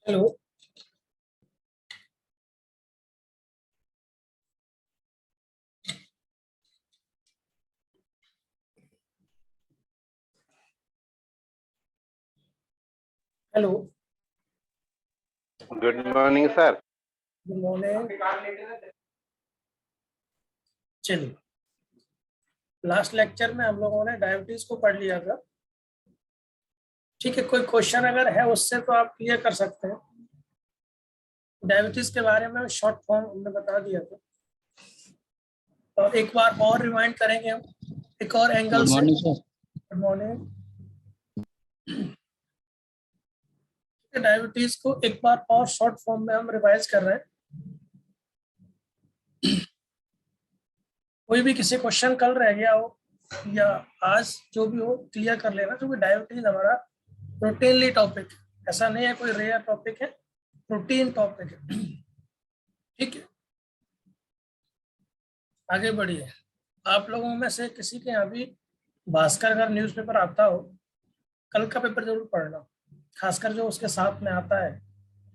Hello. Hello. Good morning sir. Good morning. चलिए, last lecture में हम लोगों ने डायबिटीज को पढ़ लिया था। ठीक है, कोई क्वेश्चन अगर है उससे तो आप क्लियर कर सकते हैं। डायबिटीज के बारे में शॉर्ट फॉर्म हमने बता दिया था, और एक बार और रिमाइंड करेंगे हम एक और एंगल से। Good morning. डायबिटीज को एक बार और शॉर्ट फॉर्म में हम रिवाइज कर रहे हैं। कोई भी किसी क्वेश्चन कल रह गया हो या आज जो भी हो क्लियर कर लेना, क्योंकि डायबिटीज हमारा रूटीनली टॉपिक है, ऐसा नहीं है कोई रेयर टॉपिक है, रूटीन टॉपिक है। ठीक है, आगे बढ़िए। आप लोगों में से किसी के यहाँ भी भास्कर अगर न्यूज़पेपर आता हो, कल का पेपर जरूर पढ़ना, खासकर जो उसके साथ में आता है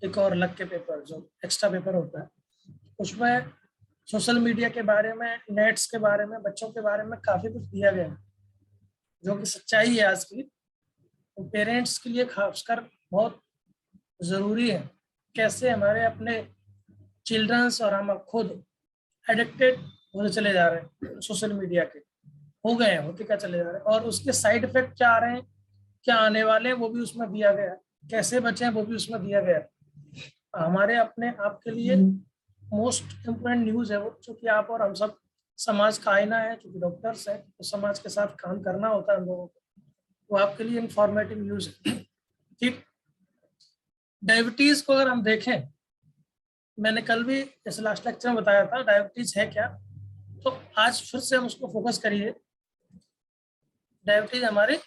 एक और अलग के पेपर, जो एक्स्ट्रा पेपर होता है। उसमें सोशल मीडिया के बारे में, नेट्स के बारे में, बच्चों के बारे में काफी कुछ दिया गया है, जो कि सच्चाई है आज की। तो पेरेंट्स के लिए खासकर बहुत ज़रूरी है कैसे हमारे अपने चिल्ड्रंस और हम खुद एडिक्टेड होते चले जा रहे हैं सोशल मीडिया के, हो गए हैं, होते क्या चले जा रहे हैं, और उसके साइड इफेक्ट क्या आ रहे हैं, क्या आने वाले हैं, वो भी उसमें दिया गया है, कैसे बचें वो भी उसमें दिया गया है। हमारे अपने आप के लिए मोस्ट इम्पोर्टेंट न्यूज़ है वो, क्योंकि आप और हम सब समाज का आईना है, क्योंकि डॉक्टर्स हैं तो समाज के साथ काम करना होता है हम लोगों को, वो आपके लिए इंफॉर्मेटिव न्यूज़ है। ठीक, डायबिटीज को अगर हम देखें, मैंने कल भी इस लास्ट लेक्चर में बताया था डायबिटीज है क्या, तो आज फिर से हम उसको फोकस करिए। डायबिटीज हमारे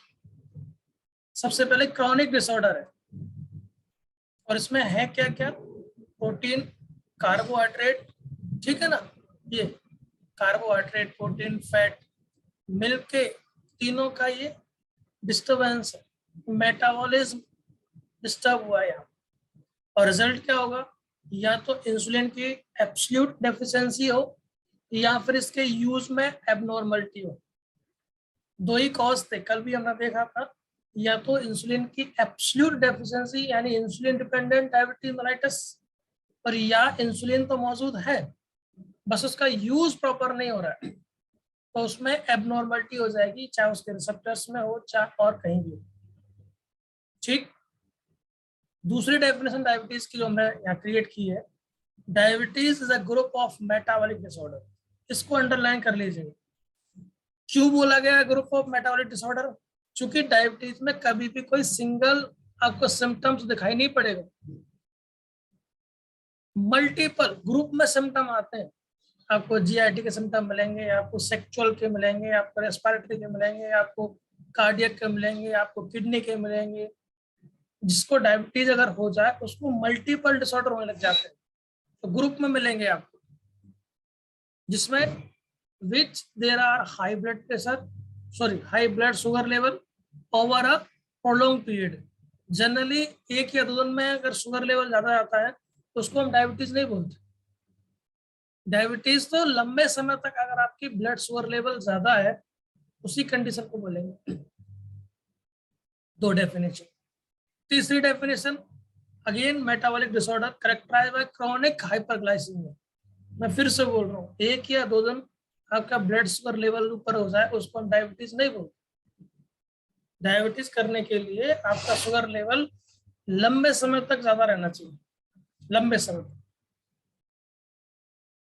सबसे पहले क्रॉनिक डिसऑर्डर है, और इसमें है क्या क्या, प्रोटीन, कार्बोहाइड्रेट, ठीक है ना, ये कार्बोहाइड्रेट, प्रोटीन, फैट, मिल्क के तीनों का ये डिस्टर्बेंस है, मेटाबॉलिज्म डिस्टर्ब हुआ है यहाँ, और रिजल्ट क्या होगा, या तो इंसुलिन की एब्सोल्यूट डेफिशिएंसी हो या फिर इसके यूज में एबनॉर्मलिटी हो। दो ही कॉज थे, कल भी हमने देखा था, या तो इंसुलिन की एब्सोल्यूट डेफिशिएंसी यानी इंसुलिन डिपेंडेंट डायबिटीज मेलाइटिस, और या इंसुलिन तो मौजूद है बस उसका यूज प्रॉपर नहीं हो रहा है, तो उसमें एबनॉर्मलिटी हो जाएगी, चाहे उसके रिसेप्टर्स में हो चाहे और कहीं भी हो। ठीक। दूसरी डेफिनेशन डायबिटीज की जो हमने यहाँ क्रिएट की है, diabetes is a group of metabolic disorder. इसको अंडरलाइन कर लीजिए। क्यों बोला गया ग्रुप ऑफ मेटाबॉलिक डिसऑर्डर? क्योंकि डायबिटीज में कभी भी कोई सिंगल आपको सिम्टम्स दिखाई नहीं पड़ेगा, मल्टीपल ग्रुप में सिम्टम आते हैं। आपको जीआईटी के सिम्टम मिलेंगे, आपको सेक्सुअल के मिलेंगे, आपको रेस्पिरेटरी के मिलेंगे, आपको कार्डियक के मिलेंगे, आपको किडनी के मिलेंगे। जिसको डायबिटीज अगर हो जाए उसको मल्टीपल डिसऑर्डर होने लग जाते हैं, तो ग्रुप में मिलेंगे आपको, जिसमें which there are high blood pressure, sorry high blood sugar level over a prolong period. Generally 1 या 2 दिन में अगर शुगर लेवल ज्यादा आता है तो उसको हम डायबिटीज नहीं बोलते। डायबिटीज तो लंबे समय तक अगर आपकी ब्लड शुगर लेवल ज्यादा है उसी कंडीशन को बोलेंगे। दो डेफिनेशन। तीसरी definition, again metabolic disorder characterised by chronic hyperglycemia. मैं फिर से बोल रहा हूँ, 1 या 2 दिन आपका ब्लड शुगर लेवल ऊपर हो जाए उसको हम डायबिटीज नहीं बोलते। डायबिटीज करने के लिए आपका शुगर लेवल लंबे समय तक ज्यादा रहना चाहिए, लंबे समय तक।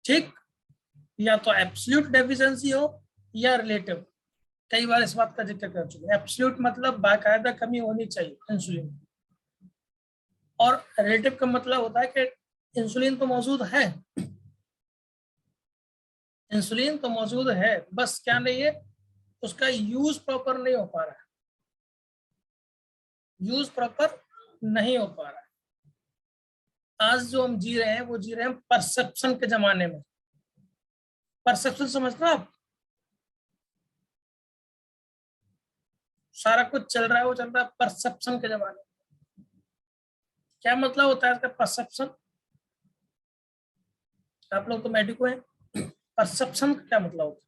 ठीक। या तो एब्सोल्यूट डेफिशिएंसी हो या रिलेटिव। कई बार इस बात का जिक्र कर चुके। एब्सोल्यूट मतलब बाकायदा कमी होनी चाहिए इंसुलिन, और रिलेटिव का मतलब होता है कि इंसुलिन तो मौजूद है, इंसुलिन तो मौजूद है, बस क्या नहीं है, उसका यूज प्रॉपर नहीं हो पा रहा है, यूज प्रॉपर नहीं हो पा रहा है। आज जो हम जी रहे हैं वो जी रहे हैं परसेप्शन के जमाने में। परसेप्शन समझते हो आप? सारा कुछ चल रहा है, वो चल रहा है परसेप्शन के जमाने में। क्या मतलब होता है इसका परसेप्शन? आप लोग तो मेडिको हैं, परसेप्शन का क्या मतलब होता है?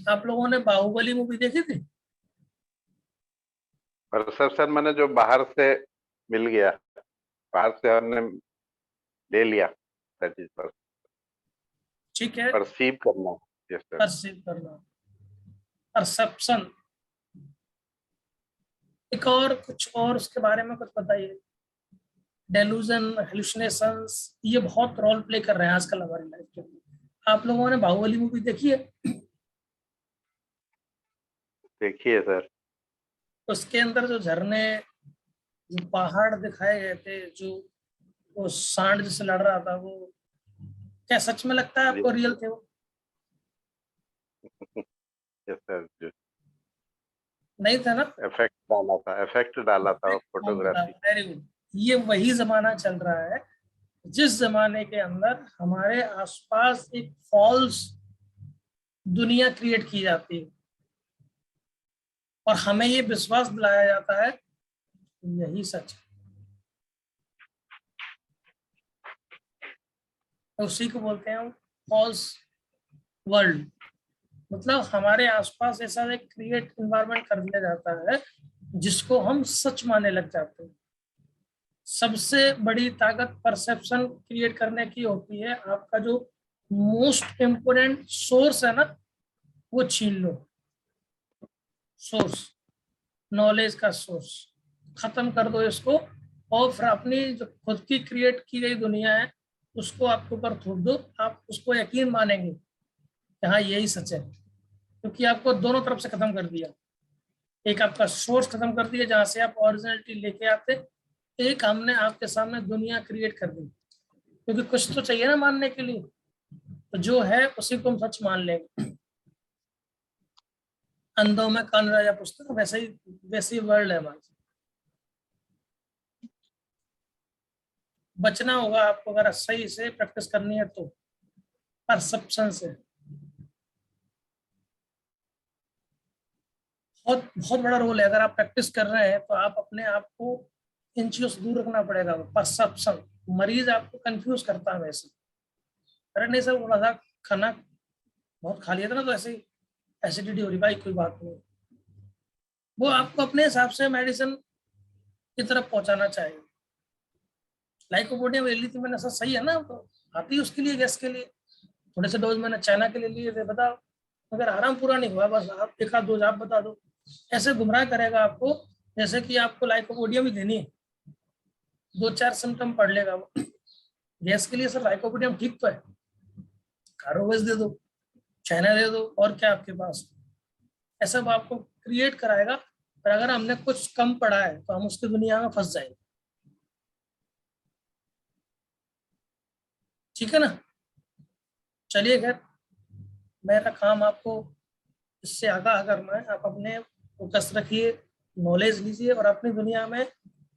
आप लोगों ने बाहुबली मूवी देखी थी? परसेप्शन मैंने जो बाहर से मिल गया, बाहर से हमने ले लिया, दैट इज ठीक है, परसीव करना। Yes sir. परसीव करना, परसेप्शन। एक और कुछ और उसके बारे में कुछ बताइए। डेलूजन, हेलुसिनेशंस, ये बहुत रोल प्ले कर रहे हैं आजकल हमारी लाइफ के अंदर। आप लोगों ने बाहुबली मूवी देखी है? देखिए सर। उसके अंदर जो झरने, जो पहाड़ दिखाए गए थे, जो वो सांड जिससे लड़ रहा था, वो क्या सच में लगता है आपको रियल थे वो? Yes sir. नहीं था ना? इफेक्ट डाला था फोटोग्राफी। Very good. ये वही जमाना चल रहा है जिस जमाने के अंदर हमारे आसपास एक फॉल्स दुनिया क्रिएट की जाती है और हमें ये विश्वास दिलाया जाता है यही सच है। तो उसी को बोलते हैं हम फॉल्स वर्ल्ड। मतलब हमारे आसपास ऐसा एक क्रिएट एनवायरनमेंट कर दिया जाता है जिसको हम सच मानने लग जाते हैं। सबसे बड़ी ताकत परसेप्शन क्रिएट करने की होती है। आपका जो मोस्ट इम्पोर्टेंट सोर्स है ना, वो छीन लो। सोर्स, नॉलेज का सोर्स खत्म कर दो इसको, और फिर अपनी जो खुद की क्रिएट की गई दुनिया है उसको आपके ऊपर थोप दो। आप उसको यकीन मानेंगे कि हाँ यही सच है, क्योंकि आपको दोनों तरफ से खत्म कर दिया। एक आपका सोर्स खत्म कर दिया जहां से आप ओरिजिनलिटी लेके आते, एक हमने आपके सामने दुनिया क्रिएट कर दी। क्योंकि कुछ तो चाहिए ना मानने के लिए, तो जो है उसी को हम सच मान लेंगे। अंधों में कान राजा पुस्तक, वैसे ही वर्ल्ड है हमारा। बचना होगा आपको अगर सही से प्रैक्टिस करनी है तो परसेप्शन से। बहुत बहुत बड़ा रोल है। अगर आप प्रैक्टिस कर रहे हैं तो आप अपने आप को इन चीजों से दूर रखना पड़ेगा। परसेप्शन, मरीज आपको कंफ्यूज करता है वैसे, अरे नहीं सर थोड़ा सा खाना बहुत खा लिया था ना तो ऐसे ही एसिडिटी हो रही, भाई कोई बात नहीं। वो आपको अपने हिसाब से मेडिसिन की तरफ पहुंचाना चाहिए। लाइकोपोडियम ले ली थी मैंने, सर सही है ना, तो आती है उसके लिए, गैस के लिए। थोड़े से डोज मैंने चाइना के लिए लिए थे, बताओ। अगर आराम पूरा नहीं हुआ, बस आप एक आध डोज आप बता दो। ऐसे गुमराह करेगा आपको, जैसे कि आपको लाइकोपोडियम ही देनी है, दो चार सिम्टम पढ़ लेगा वो। गैस के लिए सर लाइकोपोडियम ठीक तो है, कारोवेज दे दो, चाइना दे दो, और क्या आपके पास। ऐसा वो आपको क्रिएट कराएगा। पर अगर हमने कुछ कम पढ़ा है तो हम उसकी दुनिया में फंस जाएंगे। ठीक है ना। चलिए खैर, मेरा काम आपको इससे आगाह करना है। आप अपने फोकस रखिए, नॉलेज लीजिए और अपनी दुनिया में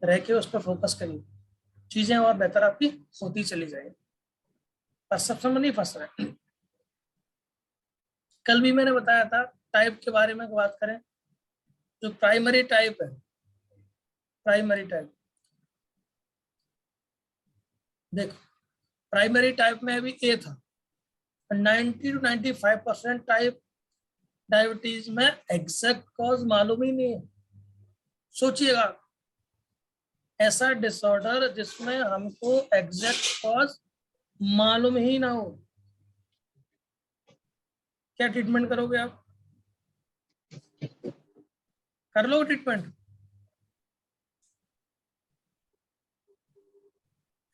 रह के उस पर फोकस करिए, चीजें और बेहतर आपकी होती चली जाएगी। परसेप्शन में नहीं फंस रहे। कल भी मैंने बताया था टाइप के बारे में बात करें, जो प्राइमरी टाइप है, प्राइमरी टाइप देखो, प्राइमरी टाइप में अभी ए था, 90 to 95% टाइप डायबिटीज में एग्जैक्ट कॉज मालूम ही नहीं है। सोचिएगा, ऐसा डिसऑर्डर जिसमें हमको एग्जैक्ट कॉज मालूम ही ना हो, क्या ट्रीटमेंट करोगे आप? कर लो ट्रीटमेंट।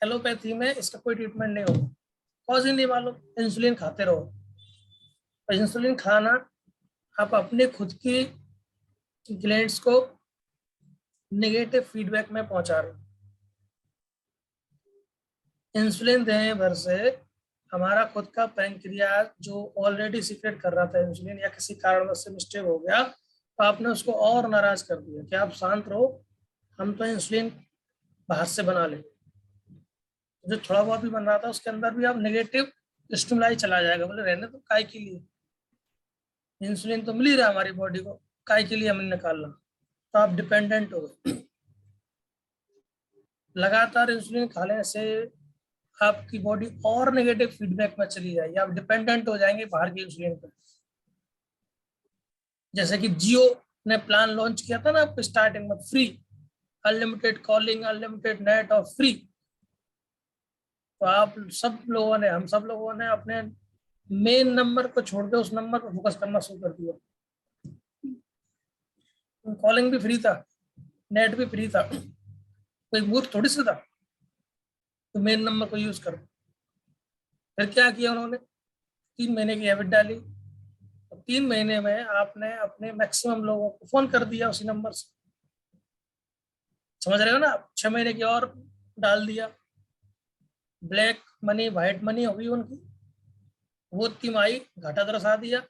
एलोपैथी में इसका कोई ट्रीटमेंट नहीं होगा, कॉज ही नहीं मालूम, इंसुलिन खाते रहो। और इंसुलिन खाना आप अपने खुद की ग्लैंड्स को नेगेटिव फीडबैक में पहुंचा रहे हो। इंसुलिन देने भर से हमारा खुद का पैंक्रियाज जो ऑलरेडी सीक्रेट कर रहा था इंसुलिन, या किसी कारण से मिस्टेक हो गया तो आपने उसको और नाराज कर दिया कि आप शांत रहो, हम तो इंसुलिन बाहर से बना लें। जो थोड़ा बहुत भी बन रहा था उसके अंदर भी आप नेगेटिव स्टिमुलाई चला जाएगा, बोले रहने तो काय के लिए, इंसुलिन तो मिल ही रहा है हमारी बॉडी को, काय के लिए हमने निकालना। तो आप डिपेंडेंट हो गए। लगातार इंसुलिन खाने से आपकी बॉडी और नेगेटिव फीडबैक में चली जाएगी, आप डिपेंडेंट हो जाएंगे बाहर की इंसुलिन पर। जैसे कि जियो ने प्लान लॉन्च किया था ना आपको स्टार्टिंग में, free, unlimited calling, unlimited net और फ्री। तो आप सब लोगों ने, हम सब लोगों ने अपने मेन नंबर को छोड़ के उस नंबर पर फोकस करना शुरू कर दिया। कॉलिंग भी फ्री था, नेट भी फ्री था, कोई मूर्ख थोड़ी सा था तो मेन नंबर को यूज करो। फिर क्या किया उन्होंने, 3 महीने की हैबिट डाली। 3 महीने में आपने अपने मैक्सिमम लोगों को फोन कर दिया उसी नंबर से, समझ रहे हो ना आप। 6 महीने की और डाल दिया, ब्लैक मनी व्हाइट मनी हो गई उनकी। वो तिमाही घाटा दर्शा दिया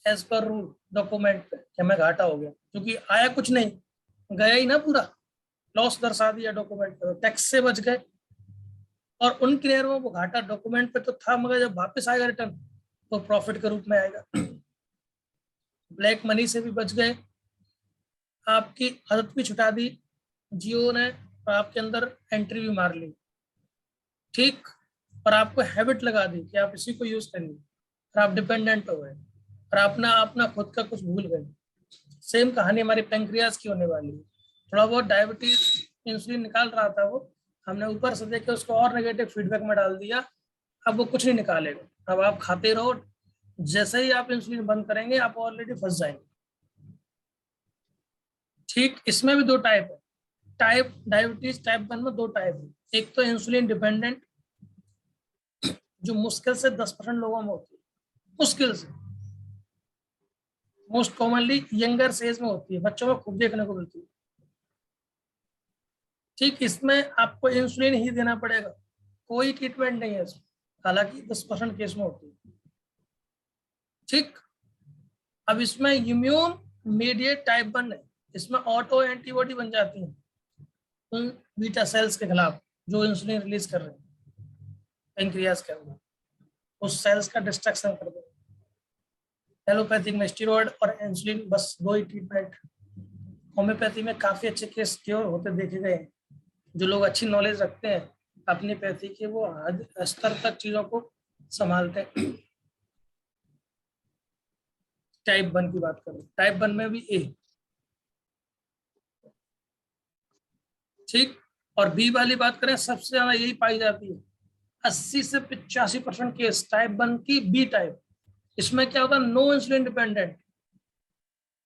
एज पर रूल डॉक्यूमेंट पे कि हमें घाटा हो गया, क्योंकि आया कुछ नहीं, गया ही ना पूरा, लॉस दर्शा दिया डॉक्यूमेंट पे, टैक्स से बच गए। और उन क्लियर में वो घाटा डॉक्यूमेंट पे तो था, मगर जब वापस आएगा रिटर्न तो प्रॉफिट के रूप में आएगा। ब्लैक मनी से भी बच गए, आपकी आदत भी छुटा दी जियो ने, और आपके अंदर एंट्री भी मार ली, ठीक। और आपको हैबिट लगा दी कि आप इसी को यूज करिए, और आप डिपेंडेंट हो गए और अपना अपना खुद का कुछ भूल गए। सेम कहानी हमारी पेंक्रियाज की होने वाली है। थोड़ा बहुत डायबिटीज इंसुलिन निकाल रहा था वो, हमने ऊपर से देख के उसको और नेगेटिव फीडबैक में डाल दिया, अब वो कुछ नहीं निकालेगा। अब आप खाते रहो, जैसे ही आप इंसुलिन बंद करेंगे आप ऑलरेडी फंस जाएंगे। ठीक, इसमें भी 2 टाइप है, टाइप डायबिटीज टाइप 1 में 2 टाइप है। एक तो इंसुलिन डिपेंडेंट, जो मुश्किल से 10% लोगों में होती है, मुश्किल से, मोस्ट कॉमनली यंगर एज में होती है, बच्चों में खूब देखने को मिलती है। ठीक, इसमें आपको इंसुलिन ही देना पड़ेगा, कोई ट्रीटमेंट नहीं है इसमें, हालांकि 10% केस में होती है। ठीक, अब इसमें इम्यून मीडिएट टाइप 1 है, इसमें ऑटो एंटीबॉडी बन जाती है उन बीटा सेल्स के खिलाफ जो इंसुलिन रिलीज कर रहे हैं पेंक्रियाज के अंदर, उस सेल्स का डिस्ट्रक्शन कर दो। एलोपैथिक में स्टीरॉयड और इंसुलिन, बस 2 ही ट्रीटमेंट। होम्योपैथी में काफी अच्छे केस क्योर होते देखे गए हैं। जो लोग अच्छी नॉलेज रखते हैं अपनी पैथी के, वो हद स्तर तक चीजों को संभालते हैं। टाइप 1 की बात करें, टाइप 1 में भी ए, ठीक। और बी वाली बात करें, सबसे ज्यादा यही पाई जाती है। 80 से 85% केस टाइप 1 की बी टाइप। इसमें क्या होता है, no insulin dependent.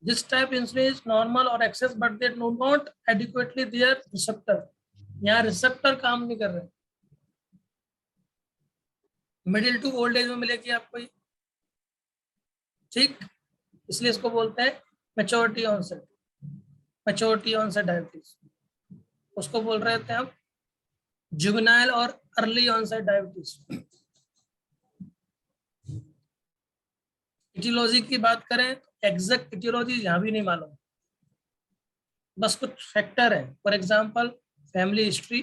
This type insulin is normal और excess but they do not adequately their receptor. यहाँ रिसेप्टर काम नहीं कर रहे। मिडिल टू ओल्ड एज में मिलेगी आपको ये, ठीक। इसलिए इसको बोलते हैं maturity onset, maturity onset diabetes. उसको बोल रहे थे हम जुवेनाइल और अर्ली ऑनसेट डायबिटीज। इटियोलॉजी की बात करें, एग्जैक्ट इटियोलॉजी यहाँ भी नहीं मालूम, बस कुछ फैक्टर है। For example family history,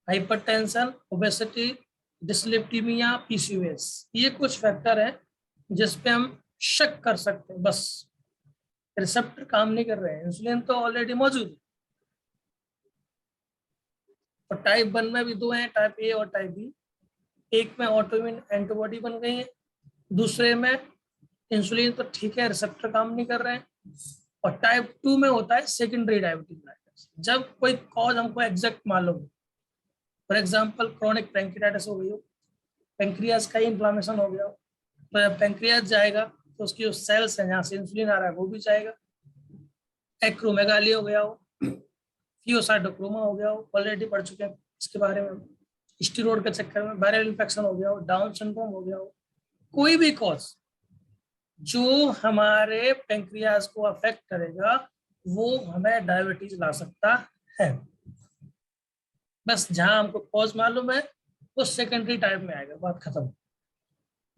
hypertension, obesity, dyslipidemia, PCOS, ये कुछ फैक्टर है जिस पे हम शक कर सकते हैं। बस रिसेप्टर काम नहीं कर रहे हैं, इंसुलिन तो ऑलरेडी मौजूद है। और टाइप 1 में भी 2 हैं, टाइप ए और टाइप बी। एक में ऑटोइम्यून एंटीबॉडी बन गई है, दूसरे में इंसुलिन तो ठीक है, रिसेप्टर काम नहीं कर रहे हैं। और टाइप 2 में होता है सेकेंडरी डायबिटीज, जब कोई कॉज हमको एग्जैक्ट मालूम है। फॉर एग्जांपल क्रोनिक पैंक्रियाटाइटिस हो गई हो, पैंक्रियाज का इन्फ्लामेशन हो गया हो, तो जब पैंक्रियाज जाएगा तो उसकी जो सेल्स है जहाँ से इंसुलिन आ रहा है वो भी जाएगा। एक्रोमेगाली हो गया हो, थियोसाइटोक्रोमा हो गया हो, ऑलरेडी पढ़ चुके हैं इसके बारे में। स्टीरोड के चक्कर में वायरल इन्फेक्शन हो गया हो, डाउन सिंड्रोम हो गया हो, कोई भी कॉज जो हमारे पैंक्रियाज को अफेक्ट करेगा वो हमें डायबिटीज ला सकता है। बस जहां हमको कॉज मालूम है वो सेकेंडरी टाइप में आएगा, बात खत्म।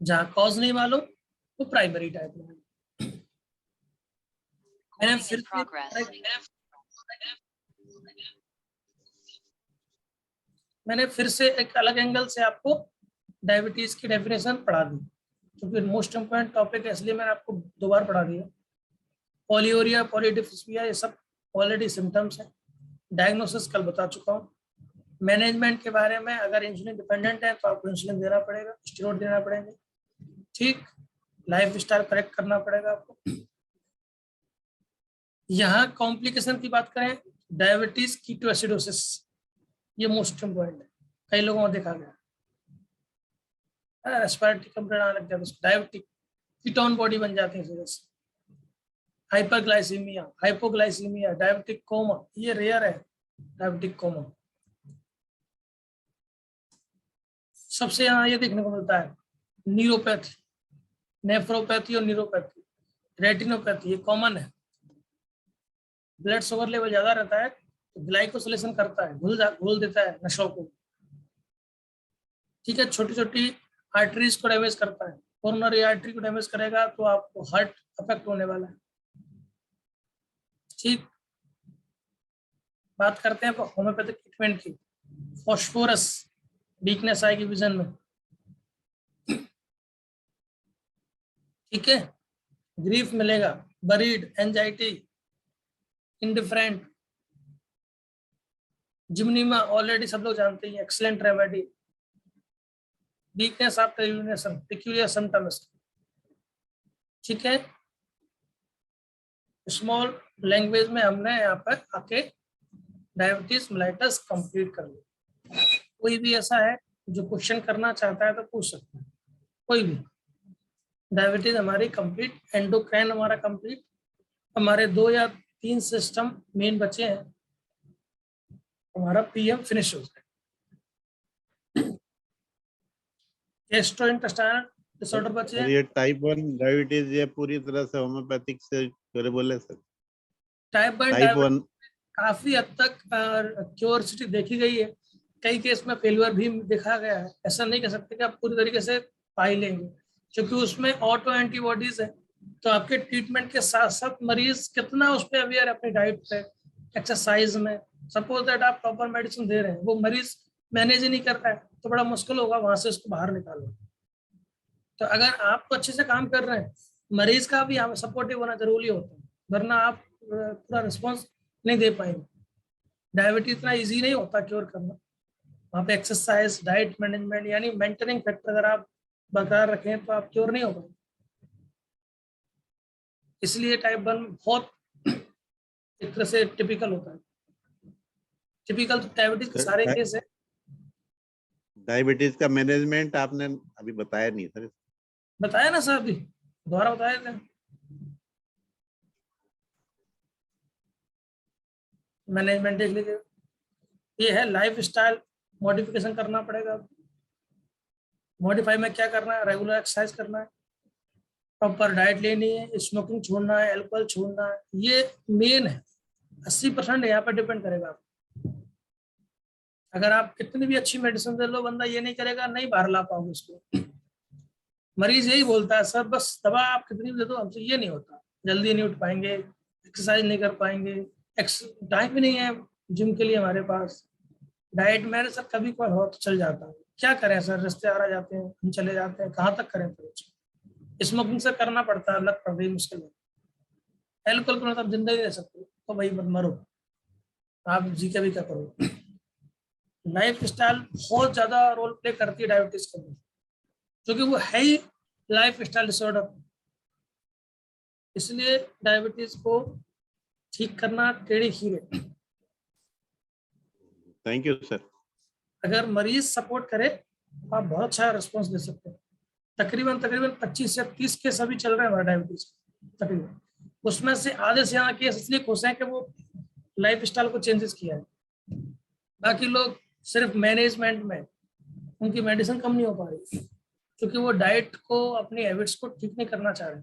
जहां कॉज नहीं मालूम वो प्राइमरी टाइप में आएगा। मैंने फिर से एक अलग एंगल से आपको डायबिटीज की डेफिनेशन पढ़ा दी, क्योंकि मोस्ट इम्पोर्टेंट टॉपिक है, इसलिए मैंने आपको 2 बार पढ़ा दिया। पॉलीओरिया, पॉलीडिफिसिया, ये सब ऑलरेडी सिम्टम्स हैं। डायग्नोसिस कल बता चुका हूँ। मैनेजमेंट के बारे में, अगर इंसुलिन डिपेंडेंट है तो आपको इंसुलिन देना पड़ेगा, स्टेरॉइड देना पड़ेंगे, ठीक। लाइफ स्टाइल करेक्ट करना पड़ेगा आपको। यहाँ कॉम्प्लिकेशन की बात करें, डायबिटीज कीटोएसिडोसिस, ये मोस्ट इम्पोर्टेंट है। कई लोगों को देखा गया रेस्पिरेटरी कंप्लेंट आने लग जाता है, डायबिटिक कीटोन बॉडी बन जाती है इस वजह से। हाइपरग्लाइसीमिया, हाइपोग्लाइसीमिया, डायबिटिक कोमा, ये रेयर है डायबिटिक कोमा। सबसे यहाँ ये देखने को मिलता है न्यूरोपैथी, नेफ्रोपैथी और न्यूरोपैथी, रेटिनोपैथी, ये कॉमन है। ब्लड शुगर लेवल ज्यादा रहता है तो ग्लाइकोसिलेशन करता है, घुल देता है नसों को, ठीक है। छोटी छोटी आर्टरीज को डैमेज करता है, कोरोनरी आर्टरी को डैमेज करेगा तो आपको हार्ट अफेक्ट होने वाला है, ठीक। बात करते हैं होम्योपैथिक ट्रीटमेंट की। फॉस्फोरस, वीकनेस आएगी विजन में, ठीक है। ग्रीफ मिलेगा, बरीड, एंजाइटी, इंडिफरेंट, जिम्नीमा ऑलरेडी सब लोग जानते हैं, excellent remedy. Weakness after urination, peculiar symptoms, ठीक है। स्मॉल लैंग्वेज में हमने यहाँ पर आके डायबिटीज मेलाइटस कंप्लीट कर लिया। कोई भी ऐसा है जो क्वेश्चन करना चाहता है तो पूछ सकता है, कोई भी। डायबिटीज हमारी कंप्लीट, एंडोक्राइन हमारा कंप्लीट, हमारे 2 या 3 सिस्टम मेन बचे हैं, हमारा पीएम फिनिश हो जाए। गैस्ट्रोइंटेस्टाइनल डिसऑर्डर बचे हैं। ये टाइप 1 डायबिटीज ये पूरी तरह से होम्योपैथिक से करे बोले सर? टाइप 1 काफी हद तक क्योरसिटी देखी गई है, कई केस में फेलियर भी देखा गया है। ऐसा नहीं कह सकते कि आप पूरी तरीके से पा ही लेंगे, क्योंकि उसमें ऑटो एंटीबॉडीज है। तो आपके ट्रीटमेंट के साथ साथ मरीज कितना उस पर अवेयर है अपनी डाइट पे, एक्सरसाइज में। सपोज दैट आप प्रॉपर मेडिसिन दे रहे हैं, वो मरीज मैनेज ही नहीं कर रहा है तो बड़ा मुश्किल होगा वहां से उसको बाहर निकालना। तो अगर आप तो अच्छे से काम कर रहे हैं, मरीज का भी हमें सपोर्टिव होना जरूरी होता है, वरना आप पूरा रिस्पॉन्स नहीं दे पाएंगे। डायबिटीज इतना इजी नहीं होता क्योर करना। वहाँ पे एक्सरसाइज, डाइट मैनेजमेंट, यानी मेंटेनिंग फैक्टर अगर आप बरकरार रखें तो आप क्योर नहीं हो पाएंगे। इसलिए टाइप 1 बहुत एक तरह से टिपिकल होता है। टिपिकल तो डायबिटीज के सारे केस है। डायबिटीज का मैनेजमेंट आपने अभी बताया नहीं सर। बताया ना सर, अभी दोबारा बताया था। मैनेजमेंट देख लीजिए, ये है लाइफ स्टाइल मॉडिफिकेशन करना पड़ेगा। मॉडिफाई में क्या करना है, रेगुलर एक्सरसाइज करना है, प्रॉपर डाइट लेनी है, स्मोकिंग छोड़ना है, अल्कोहल छोड़ना है, ये मेन है। 80% यहाँ पर डिपेंड करेगा आप। अगर आप कितनी भी अच्छी मेडिसिन दे लो, बंदा ये नहीं करेगा, नहीं बाहर ला पाओगे उसको। मरीज यही बोलता है सर बस दवा आप कितनी भी दे दो, हमसे ये नहीं होता, जल्दी नहीं उठ पाएंगे, एक्सरसाइज नहीं कर पाएंगे, टाइम भी नहीं है जिम के लिए हमारे पास, डाइट मेरे सर कभी कोई हो तो चल जाता है, क्या करें सर, रिश्तेदार आ जाते हैं, हम चले जाते हैं, कहाँ तक करें फिर। स्मोकिंग से करना पड़ता है, लत पड़ गई मुश्किल है। एल्कोहल को मतलब जिंदगी दे सकते तो भाई मत मरो, आप जी के भी क्या करो। लाइफ स्टाइल बहुत ज्यादा रोल प्ले करती है डायबिटीज के अंदर, क्योंकि वो है ही लाइफ स्टाइल डिसऑर्डर। इसलिए डायबिटीज को ठीक करना टेढ़ी खीर है। Thank you sir. अगर मरीज सपोर्ट करे तो आप बहुत अच्छा रिस्पॉन्स दे सकते हैं। तकरीबन 25 से 30 केस अभी चल रहे हैं हमारे डायबिटीज तकरीबन। उसमें से आधे से ज्यादा केस इसलिए खुश हैं कि वो लाइफ स्टाइल को चेंजेस किया है। बाकी लोग सिर्फ मैनेजमेंट में, उनकी मेडिसिन कम नहीं हो पा रही क्योंकि वो डाइट को, अपनी हैबिट्स को ठीक नहीं करना चाह रहे।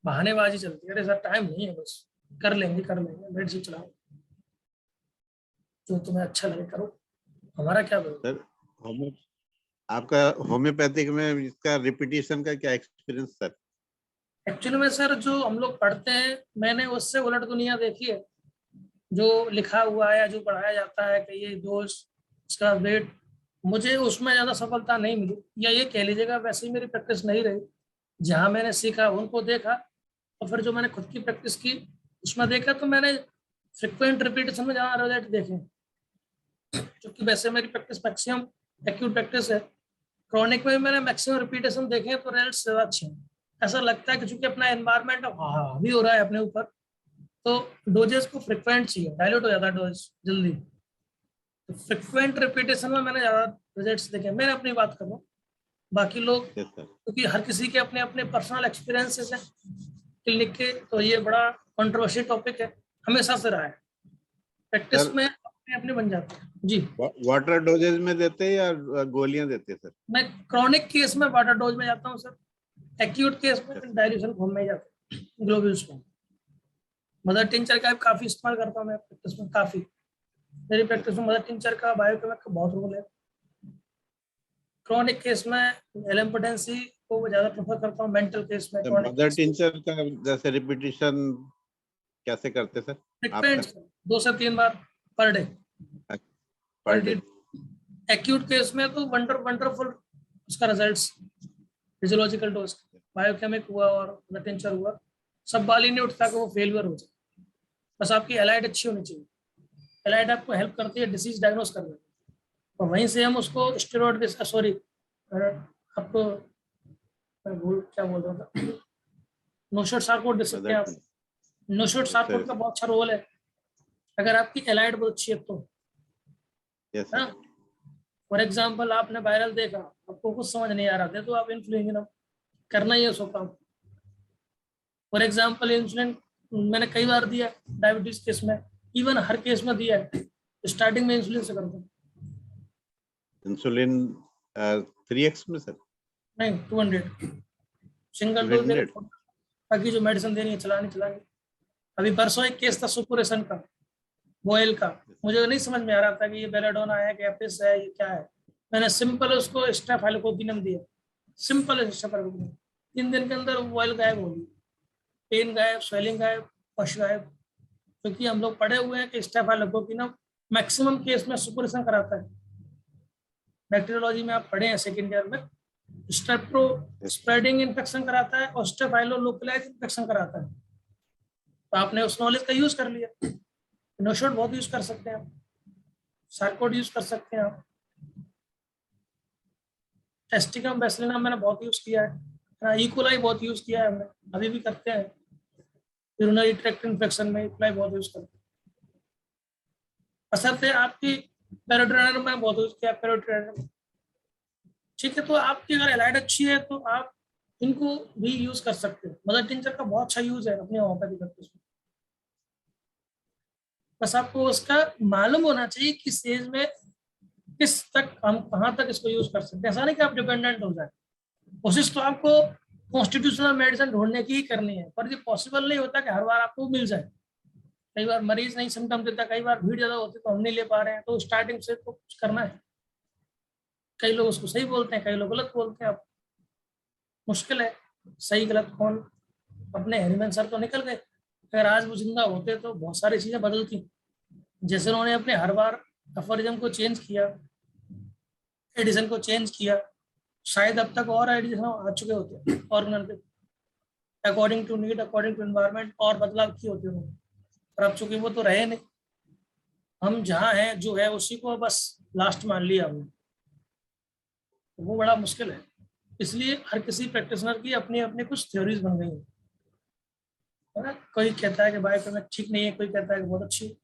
बहानेबाजी चलती है, अरे सर टाइम नहीं है, बस कर लेंगे मेडिसिन चलाओ, जो तुम्हें अच्छा लगे करो, हमारा क्या बोलो। सर आपका होम्योपैथिक में इसका रिपीटिशन का क्या एक्सपीरियंस सर? एक्चुअली में सर जो हम लोग पढ़ते हैं, मैंने उससे उलट दुनिया देखी है। जो लिखा हुआ है या जो पढ़ाया जाता है कि ये डोज, इसका वेट, मुझे उसमें ज़्यादा सफलता नहीं मिली, या ये कह लीजिएगा वैसे ही मेरी प्रैक्टिस नहीं रही। जहाँ मैंने सीखा उनको देखा, और फिर जो मैंने खुद की प्रैक्टिस की उसमें देखा, तो मैंने फ्रिक्वेंट रिपीटेशन में ज़्यादा रिजल्ट देखे। क्योंकि वैसे मेरी प्रैक्टिस मैक्सिमम एक्यूट प्रैक्टिस है, क्रॉनिक में भी मैंने मैक्सिमम रिपीटेशन देखे तो रिजल्ट ज़्यादा अच्छे हैं। ऐसा लगता है कि चूंकि अपना एनवायरमेंट भी हो रहा है अपने ऊपर, तो डोजेस को फ्रिक्वेंट चाहिए, डायल्यूट हो जाता है डोज जल्दी। तो फ्रिक्वेंट रिपीटेशन में मैंने ज़्यादा रिजल्ट्स देखे। मैं अपनी बात कर रहा हूँ, बाकी लोग क्योंकि हर किसी के अपने अपने पर्सनल एक्सपीरियंसेस हैं क्लिनिक के, तो ये बड़ा कंट्रोवर्शियल टॉपिक है, हमेशा से रहा है। प्रैक्टिस में अपने अपने बन जाते हैं जी। वाटर डोजेज में देते हैं या गोलियां देते हैं सर? मैं क्रॉनिक केस में वाटर डोज में जाता हूँ सर, एक्यूट केस में डायल्यूशन फॉर्म में जाता हूँ, ग्लोब्यूल्स फॉर्म। मदर टिंचर का काफी इस्तेमाल करता हूँ मैं प्रैक्टिस में, काफी मेरी प्रैक्टिस में मदर टिंचर का, बायोकेमिक का बहुत रोल है। क्रॉनिक केस में एलिम्पोटेंसी को ज्यादा प्रेफर करता हूँ, मेंटल केस में। मदर टिंचर का जैसे रिपीटिशन कैसे करते सर? फ्रिक्वेंट 2 से 3 बार per day. Per day. Acute case में तो वंडरफुल उसका रिजल्ट्स, फिजियोलॉजिकल डोज, बायोकेमिक हुआ और मदर टिंचर हुआ, सब बाल ही नहीं उठता कि वो फेलियर हो जाए। बस आपकी एलाइड अच्छी होनी चाहिए। एलाइड आपको हेल्प करती है डिसीज डायग्नोस करने में, और वहीं से हम उसको स्टेरॉइड, सॉरी आपको क्या बोल रहा था, नोशोट सार्कोट दे सकते हैं आप। नोशोट सार्कोट का बहुत अच्छा रोल है अगर आपकी एलाइड बहुत अच्छी है तो। फॉर एग्जाम्पल आपने वायरल देखा, आपको कुछ समझ नहीं आ रहा था, तो आप इन्फ्लुएंजा करना ही है उसको काम। फॉर एग्जाम्पल इंसुलिन मैंने कई बार दिया डायबिटीज केस में, इवन हर केस में दिया है। स्टार्टिंग में इंसुलिन से करता हूँ। इंसुलिन 3x में सर? नहीं, 200 सिंगल डोज दे, बाकी जो मेडिसिन देनी है चलानी। अभी परसों एक केस था सुपुरेशन का, बॉयल का, मुझे नहीं समझ में आ रहा था कि ये बेलाडोना है, कैपिस है, ये क्या है। मैंने सिंपल उसको स्टेफाइलोकोकिनम दिया, सिंपल स्टेफाइलोकोकिनम, 3 दिन के अंदर बॉयल गायब हो गई, पेन गायब, स्वेलिंग गायब, पश गायब। क्योंकि हम लोग पढ़े हुए हैं कि स्टेफाइलोकोकिनम मैक्सिमम केस में सुपुरेशन कराता है। बैक्टीरियोलॉजी में आप पढ़े हैं सेकेंड ईयर में, स्टेप्रो स्प्रेडिंग इन्फेक्शन कराता है और स्टेफाइलो लोकलाइज इन्फेक्शन कराता है। तो आपने उस नॉलेज का यूज कर लिया। नोशोट बहुत यूज कर सकते हैं आप, सार्कोड यूज कर सकते हैं आप, टेस्टिकम बेसिलिनम मैंने बहुत यूज किया है, इकोलाई बहुत यूज किया है हमने, अभी भी करते हैं। यूरिनरी ट्रैक्ट इन्फेक्शन में इकोलाई बहुत यूज करते हैं। असर आपकी पेरिटोनियम में बहुत यूज किया, पेरिटोनियम। ठीक है, तो आपकी अगर एलाइड अच्छी है तो आप इनको भी यूज कर सकते हो। मदर टिंचर का बहुत अच्छा यूज है अपने होम्योपैथी प्रैक्टिस में। बस आपको उसका मालूम होना चाहिए किस एज में किस तक हम कहाँ तक इसको यूज कर सकते हैं। ऐसा नहीं कि आप डिपेंडेंट हो जाए। कोशिश तो आपको कॉन्स्टिट्यूशनल मेडिसिन ढूंढने की ही करनी है, पर ये पॉसिबल नहीं होता कि हर बार आपको मिल जाए। कई बार मरीज नहीं सिम्टम देता, कई बार भीड़ ज्यादा होती तो हम नहीं ले पा रहे हैं, तो स्टार्टिंग से तो कुछ करना है। कई लोग उसको सही बोलते हैं, कई लोग गलत बोलते हैं। अब मुश्किल है, सही गलत कौन। अपने हेरीमैन सर तो निकल गए, अगर आज वो जिंदा होते तो बहुत सारी चीजें बदलती। जैसे उन्होंने अपने हर बार अफोरिज्म को चेंज किया, एडिशन को चेंज किया, शायद अब तक और एडिशन आ चुके होते ऑर्गेनल के, according to need, according to environment, और बदलाव किए होते उन्होंने। पर अब चूंकि वो तो रहे नहीं, हम जहाँ हैं जो है उसी को बस लास्ट मान लिया हमने, तो वो बड़ा मुश्किल है। इसलिए हर किसी प्रैक्टिशनर की अपनी अपनी कुछ थ्योरीज बन गई है ना। कोई कहता है कि बायोकेमिक ठीक नहीं है, कोई कहता है कि बहुत अच्छी।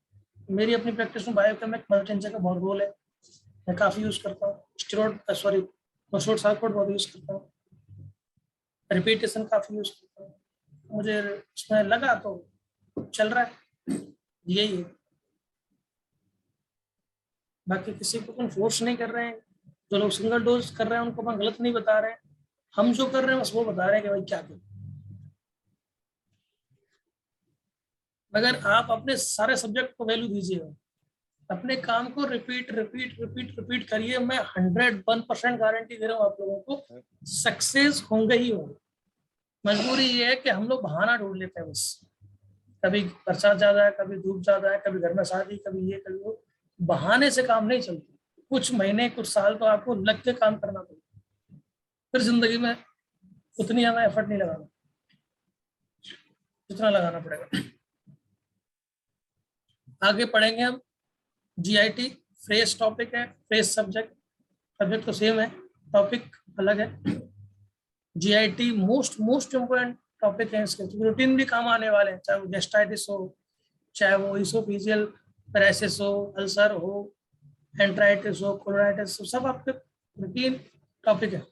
मेरी अपनी प्रैक्टिस में बायोकेमिक मदर टिंचर का बहुत रोल है, मैं काफ़ी यूज़ करता हूँ। स्टेरॉइड सॉरी नोशोट सार्कोड बहुत यूज़ करता हूँ, रिपीटेशन काफ़ी यूज़ करता हूँ। मुझे उसमें लगा तो चल रहा है, यही है। बाकी किसी को हम फोर्स नहीं कर रहे हैं। जो लोग सिंगल डोज कर रहे हैं उनको हम गलत नहीं बता रहे हैं, हम जो कर रहे हैं बस वो बता रहे हैं कि भाई क्या करें। मगर आप अपने सारे सब्जेक्ट को वैल्यू दीजिएगा, अपने काम को रिपीट रिपीट रिपीट रिपीट करिए। मैं 101% गारंटी दे रहा हूँ आप लोगों को सक्सेस होंगे ही होंगे। मजबूरी ये है कि हम लोग बहाना ढूंढ लेते हैं बस। कभी बरसात ज्यादा है, कभी धूप ज्यादा है, कभी घर में शादी, कभी ये कभी वो। बहाने से काम नहीं चलता। कुछ महीने कुछ साल तो आपको लग के काम करना पड़ेगा, फिर जिंदगी में उतनी ज्यादा एफर्ट नहीं लगाना जितना लगाना पड़ेगा। आगे पढ़ेंगे हम जीआईटी। फ्रेश टॉपिक है, फ्रेश सब्जेक्ट, सब्जेक्ट तो सेम है, टॉपिक अलग है। जीआईटी मोस्ट इम्पोर्टेंट टॉपिक है इसके, रूटीन भी काम आने वाले हैं, चाहे वो गेस्टाइटिस हो, चाहे वो इसोफेजियल पैरासिस हो, अल्सर हो, एंट्राइटिस हो, कोलोनाइटिस हो, सब आपके रूटीन टॉपिक है।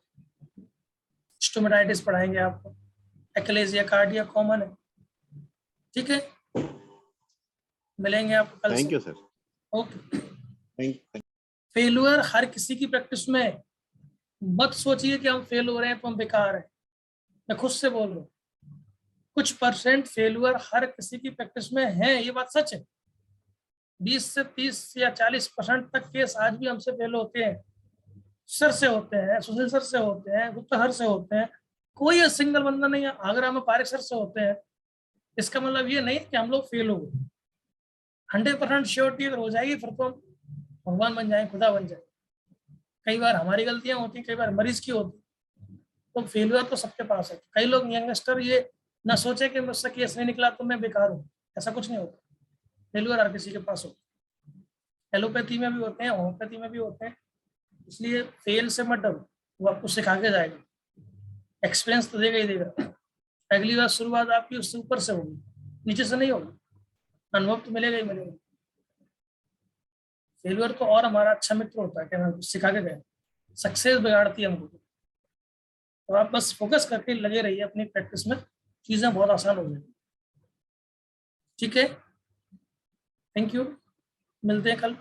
स्टोमेटाइटिस पढ़ाएंगे आपको, एक्लेजिया कार्डिया कॉमन है। ठीक है, मिलेंगे आपको कल। Thank you sir. Okay. Thank failure हर किसी की प्रैक्टिस में, मत सोचिए कि हम फेल हो रहे हैं तो हम बेकार हैं। मैं खुद से बोल रहा हूँ, कुछ परसेंट फेलुअर हर किसी की प्रैक्टिस में है, ये बात सच है। 20 से 30 या 40% तक केस आज भी हमसे फेल होते हैं। सर से होते हैं, सुशील सर से होते हैं, गुप्ता सर से होते हैं, कोई सिंगल बंदा नहीं है। आगरा में पारिक सर से होते हैं। इसका मतलब ये नहीं कि हम लोग फेल हो गए। 100% श्योरिटी अगर हो जाएगी फिर तो हम भगवान बन जाए, खुदा बन जाए। कई बार हमारी गलतियां होती, कई बार मरीज की होती, तो फेलियर तो सबके पास है। कई लोग यंगस्टर ये ना सोचे कि मुझसे केस नहीं निकला तो मैं बेकार हूँ, ऐसा कुछ नहीं होता। फेलियर हर किसी के पास होता है। एलोपैथी में भी होते हैं, होम्योपैथी में भी होते हैं। इसलिए फेल से मत डरो, वो आपको सिखा के जाएगा, एक्सपीरियंस तो देगा ही देगा। अगली बार शुरुआत आपकी उससे ऊपर से होगी, नीचे से नहीं होगी। अनुभव तो मिलेगा ही मिलेगा। फेलियर तो और हमारा अच्छा मित्र होता है कि हमें सिखा के गए, सक्सेस बिगाड़ती है हमको। तो आप बस फोकस करके लगे रहिए अपनी प्रैक्टिस में, चीजें बहुत आसान हो जाएंगी। ठीक है, थैंक यू, मिलते हैं कल।